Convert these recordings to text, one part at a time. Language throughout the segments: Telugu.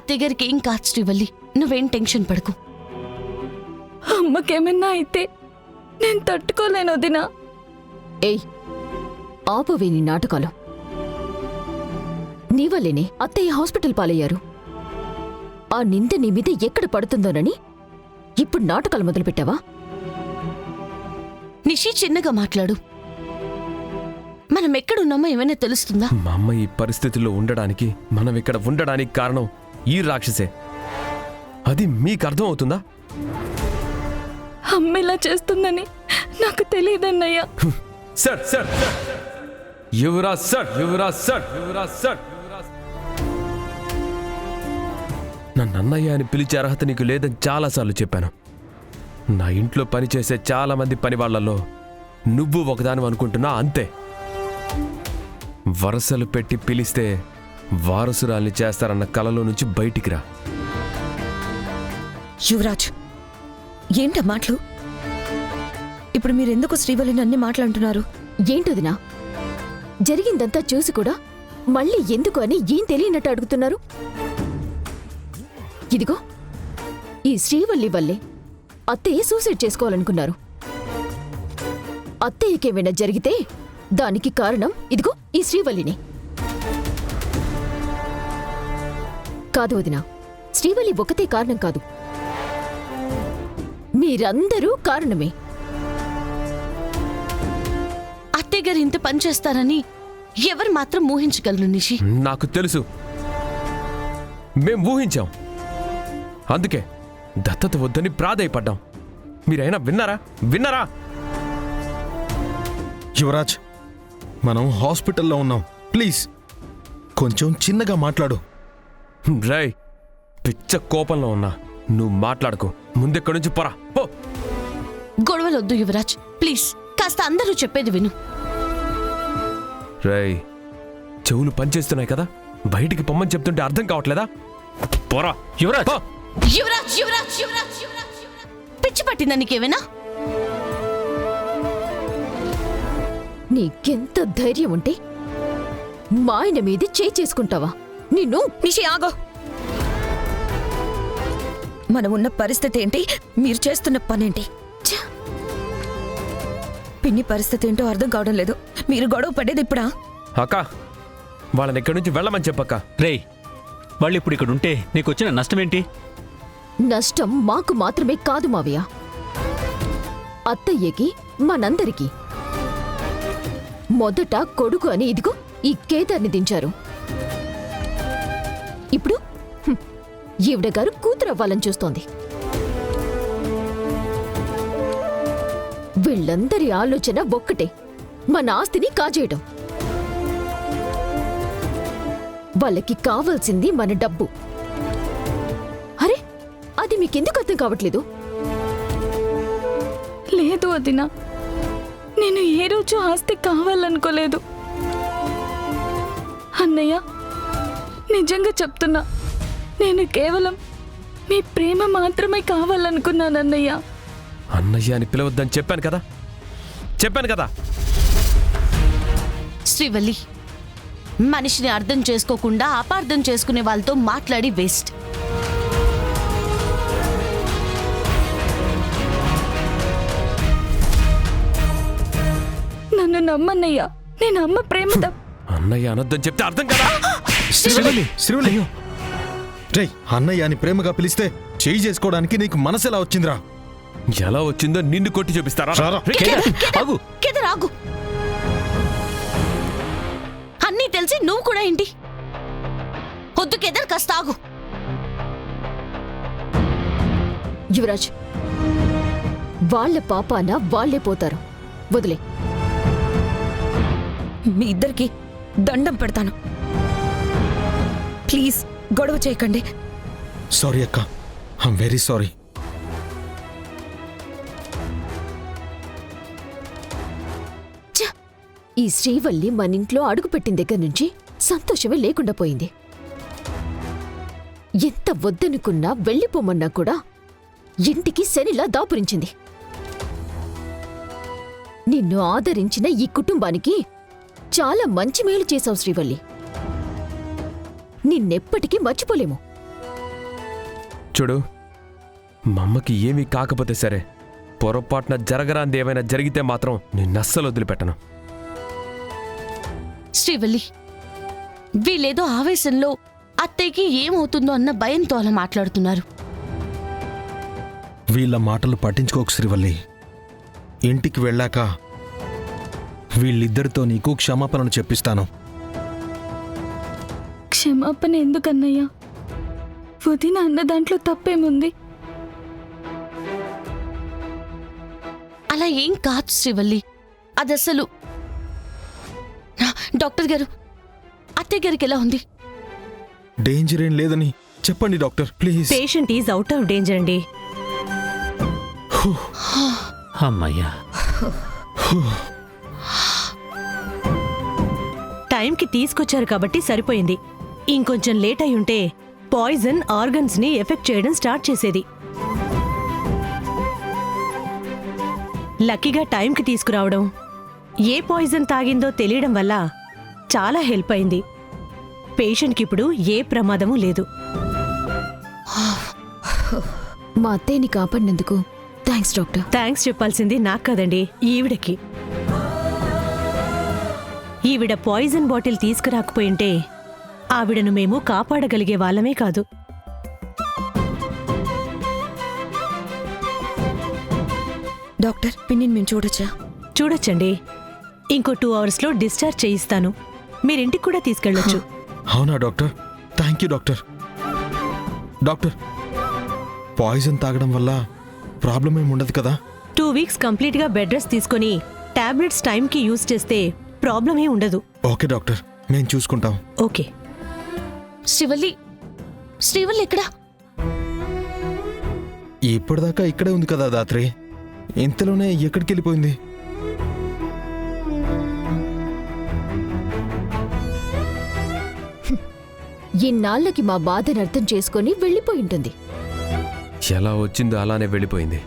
అత్తయ్యగారికి ఏం కాదు శ్రీవల్లి, నువ్వేం టెన్షన్ పడకు. అమ్మకేమన్నా అయితే నేను తట్టుకోలేను వదినా. ఏయ్, ఆపవే నీ నాటకాలు. నీ వల్లేనే అత్తయ్య హాస్పిటల్ పాలయ్యారు. ఆ నింద నీ మీద ఎక్కడ పడుతుందోనని ఇప్పుడు నాటకాలు మొదలుపెట్టావా? నిషి, చిన్నగా మాట్లాడు. మనం ఎక్కడున్నామో ఏమైనా తెలుస్తుందా? మా అమ్మ ఈ పరిస్థితుల్లో ఉండడానికి, మనం ఇక్కడ ఉండడానికి కారణం ఈ రాక్షసే. అది మీకు అర్థం అవుతుందా? అమ్మ ఇలా చేస్తుందని నాకు తెలియదన్నయ్య. Sir sir Yuvraj sir, Yuvraj sir, Yuvraj sir. నన్ను అన్నయ్య అని పిలిచే అర్హత నీకు లేదని చాలాసార్లు చెప్పాను. నా ఇంట్లో పనిచేసే చాలా మంది పని వాళ్లలో నువ్వు ఒకదాని అనుకుంటున్నా, అంతే. వరసలు పెట్టి పిలిస్తే వారసురాల్ని చేస్తారన్న కలలో నుంచి బయటికి రా. యువరాజ్, ఏంట మాటలు? ఇప్పుడు మీరెందుకు శ్రీవల్లిని అన్ని మాటలంటున్నారు? ఏంటోదినా, జరిగిందంతా చూసి కూడా మళ్ళీ ఎందుకు అని ఏం తెలియనట్టు అడుగుతున్నారు? ఇదిగో, ఈ శ్రీవల్లి వల్లే అత్తయ్య సూసైడ్ చేసుకోవాలనుకున్నారు. అత్తయ్యకేమైనా జరిగితే దానికి కారణం ఇదిగో ఈ శ్రీవల్లినే. కాదు వదినా, శ్రీవల్లి ఒకతే కారణం కాదు, మీరందరూ కారణమే. అత్తయ్యగారు ఇంత పని చేస్తారని ఎవరు మాత్రం ఊహించగలరు నిషి? నాకు తెలుసు, మేం ఊహించాం. అందుకే దత్తత వద్దని ప్రాధేయపడ్డాం. మీరైనా విన్నారా? విన్నారా? యువరాజ్, మనం హాస్పిటల్లో ఉన్నాం. ప్లీజ్ కొంచెం చిన్నగా మాట్లాడు. రై, పిచ్చ కోపంలో ఉన్నా, నువ్వు మాట్లాడుకో. ముందెక్కడి నుంచి పోరా, పో. గొడవలొద్దు యువరాజ్, ప్లీజ్. కాస్త అందరూ చెప్పేది విను. రై, చెవులు పనిచేస్తున్నాయి కదా, బయటికి పొమ్మని చెప్తుంటే అర్థం కావట్లేదా? పోరా యువరాజ్. యువరాజ్, యువరాజ్, యువరాజ్, యువరాజ్, పిచ్చి పట్టిందా నీకేమైనా? నీకెంత ధైర్యం ఉంటే మా ఆయన మీద చేయి చేసుకుంటావా? నిన్ను. నిషి, ఆగో. మనం ఉన్న పరిస్థితి ఏంటి, మీరు చేస్తున్న పనేంటి? పిన్ని పరిస్థితి ఏంటో అర్థం కావడం లేదు. మీరు గొడవ పడేది ఇప్పుడా? అక్క, వాళ్ళని ఎక్కడి నుంచి వెళ్ళమని చెప్పక్క. రేయ్, వాళ్ళు ఇప్పుడు ఇక్కడ ఉంటే నీకొచ్చిన నష్టమేంటి? నష్టం మాకు మాత్రమే కాదు మావయ్య, అత్తయ్యకి, మనందరికీ. మొదట కొడుకు అని ఇదిగో ఈ కేదార్ని దించారు. ఇప్పుడు ఈవిడ గారు కూతురవ్వాలని చూస్తోంది. వీళ్ళందరి ఆలోచన ఒక్కటే, మన ఆస్తిని కాజేయడం. వాళ్ళకి కావాల్సింది మన డబ్బు. అరే, అది మీకెందుకు అర్థం కావట్లేదు? లేదు వదినా, నేను ఏ రోజు ఆస్తి కావాలనుకోలేదు. అన్నయ్య, నిజంగా చెప్తున్నా, నేను కేవలం మీ ప్రేమ మాత్రమే కావాలనుకున్నానన్నయ్య. అన్నయ్య అని పిలవద్దని చెప్పాను కదా, చెప్పాను కదా. శ్రీవల్లి, మనిషిని అర్థం చేసుకోకుండా అపార్థం చేసుకునే వాళ్ళతో మాట్లాడి వేస్ట్. నన్ను నమ్మన్నయ్య, నేను అమ్మ ప్రేమ అన్నయ్య అనొద్దని చెప్తే అర్థం కదా. శ్రీవల్లి, శ్రీవల్లి, రేయ్, అన్నయ్య అని ప్రేమగా పిలిస్తే చేయి చేసుకోవడానికి నీకు మనసు ఎలా వచ్చిందిరా? ఎలా వచ్చిందో నిన్ను కొట్టి చూపిస్తారా? ఆగు. కేదార్, ఆగు. అన్నీ తెలిసి నువ్వు కూడా ఏంటి? వద్దు కేదార్, కాస్త ఆగు. యువరాజ్, వాళ్ళ పాపాన వాళ్లే పోతారు, వదిలే. మీ ఇద్దరికి దండం పెడతాను. ప్లీజ్ గొడవ చేయకండి. సారీ అక్క, ఐఎమ్ వెరీ సారీ. ఈ శ్రీవల్లి మన ఇంట్లో అడుగుపెట్టిన దగ్గర నుంచి సంతోషమే లేకుండా పోయింది. ఎంత వద్దనుకున్నా వెళ్ళిపోమన్నా కూడా ఇంటికి శనిలా దాపురించింది. నిన్ను ఆదరించిన ఈ కుటుంబానికి చాలా మంచి మేలు చేశావు శ్రీవల్లి. నిన్నెప్పటికీ మర్చిపోలేము. చూడు, మా అమ్మకి ఏమీ కాకపోతే సరే, పొరపాటున జరగరాంది ఏమైనా జరిగితే మాత్రం నేను అస్సలు వదిలిపెట్టను. శ్రీవల్లి, వీళ్ళేదో ఆవేశంలో అత్తయ్యకి ఏమవుతుందో అన్న భయంతో అలా మాట్లాడుతున్నారు. వీళ్ళ మాటలు పట్టించుకోకు శ్రీవల్లి. ఇంటికి వెళ్ళాక వీళ్ళిద్దరితో నీకు క్షమాపణలు చెప్పిస్తాను. క్షమాపణ ఎందుకన్నయ్యా? వదిన అన్న దాంట్లో తప్పేముంది? అలా ఏం కాదు శ్రీవల్లి, అదసలు. డాక్టర్ గారు, అత్తయ్య గారికి ఎలా ఉంది? డేంజర్ ఏం లేదని చెప్పండి doctor, please. Patient is out of danger అండి. అమ్మయ్యా. టైంకి తీసుకొచ్చారు కాబట్టి సరిపోయింది. ఇంకొంచెం లేట్ అయి ఉంటే పాయిజన్ ఆర్గన్స్ ని ఎఫెక్ట్ చేయడం స్టార్ట్ చేసేది. లక్కీగా టైంకి తీసుకురావడం, ఏ పాయిజన్ తాగిందో తెలియడం వల్ల చాలా హెల్ప్ అయింది. పేషెంట్కి ఇప్పుడు ఏ ప్రమాదమూ లేదు. మా అత్తయ్యని కాపాడినందుకు థ్యాంక్స్ డాక్టర్. థ్యాంక్స్ చెప్పాల్సింది నాకు కదండి, ఈవిడకి. ఈవిడ పాయిజన్ బాటిల్ తీసుకురాకపోయింటే ఆవిడను మేము కాపాడగలిగే వాళ్ళమే కాదు. డాక్టర్, పిన్నిని మేము చూడొచ్చా? చూడొచ్చండి. ఇంకో 2 అవర్స్లో డిశ్చార్జ్ చేయిస్తాను. మీరింటికి కూడా తీసుకెళ్ళొచ్చు. అవునా doctor? Thank you doctor. Doctor, poison తాగడం వల్ల ప్రాబ్లం ఏమి ఉండదు కదా? 2 వీక్స్ కంప్లీట్గా బెడ్ రెస్ట్ తీసుకొని టాబ్లెట్స్ టైంకి యూజ్ చేస్తే ప్రాబ్లమే ఉండదు. ఓకే డాక్టర్, మేము చూసుకుంటాం. ఓకే. శ్రీవల్లి, శ్రీవల్లి ఎక్కడా? ఇప్పటిదాకా ఇక్కడే ఉంది కదా దాత్రి, ఇంతలోనే ఎక్కడికి వెళ్ళిపోయింది? ఇన్నాళ్ళకి మా బాధను అర్థం చేసుకొని వెళ్ళిపోయింటుంది. ఎలా వచ్చిందో అలానే వెళ్ళిపోయింది.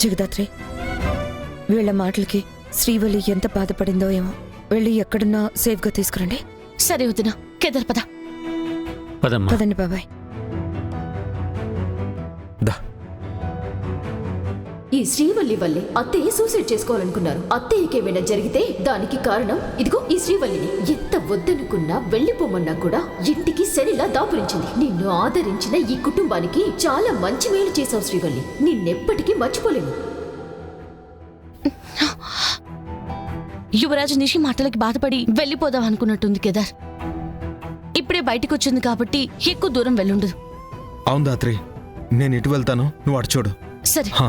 జగదాత్రి, వీళ్ళ మాటలకి శ్రీవల్లి ఎంత బాధపడిందో ఏమో. వెళ్ళి ఎక్కడున్నా సేఫ్గా తీసుకురండి. సరే వదినా, కేదార్ పద. పదమ్మా. పదండి బాబాయ్. దా. ఈ శ్రీవల్లి వల్లే అత్తయ్య సూసైడ్ చేసుకోవాలనుకున్నారు. అత్తయ్యకి ఏమైనా జరిగితే దానికి కారణం ఇదిగో ఈ శ్రీవల్లిని. ఎంత వద్దనుకున్నా వెళ్ళిపోమన్నా కూడా ఇంటికి శనిలా దాపురించింది. నిన్ను ఆదరించిన ఈ కుటుంబానికి చాలా మంచి మేలు చేశావు శ్రీవల్లి. నిన్నెప్పటికీ మర్చిపోలేను. యువరాజు నిషి మాటలకి బాధపడి వెళ్ళిపోదాం అనుకున్నట్టుంది కేదార్. ఇప్పుడే బయటికి వచ్చింది కాబట్టి ఎక్కువ దూరం వెళ్ళుండదు. అవును దాత్రి, నేను ఎటు వెళ్తాను, నువ్వు అటు చూడు. సరే. హా.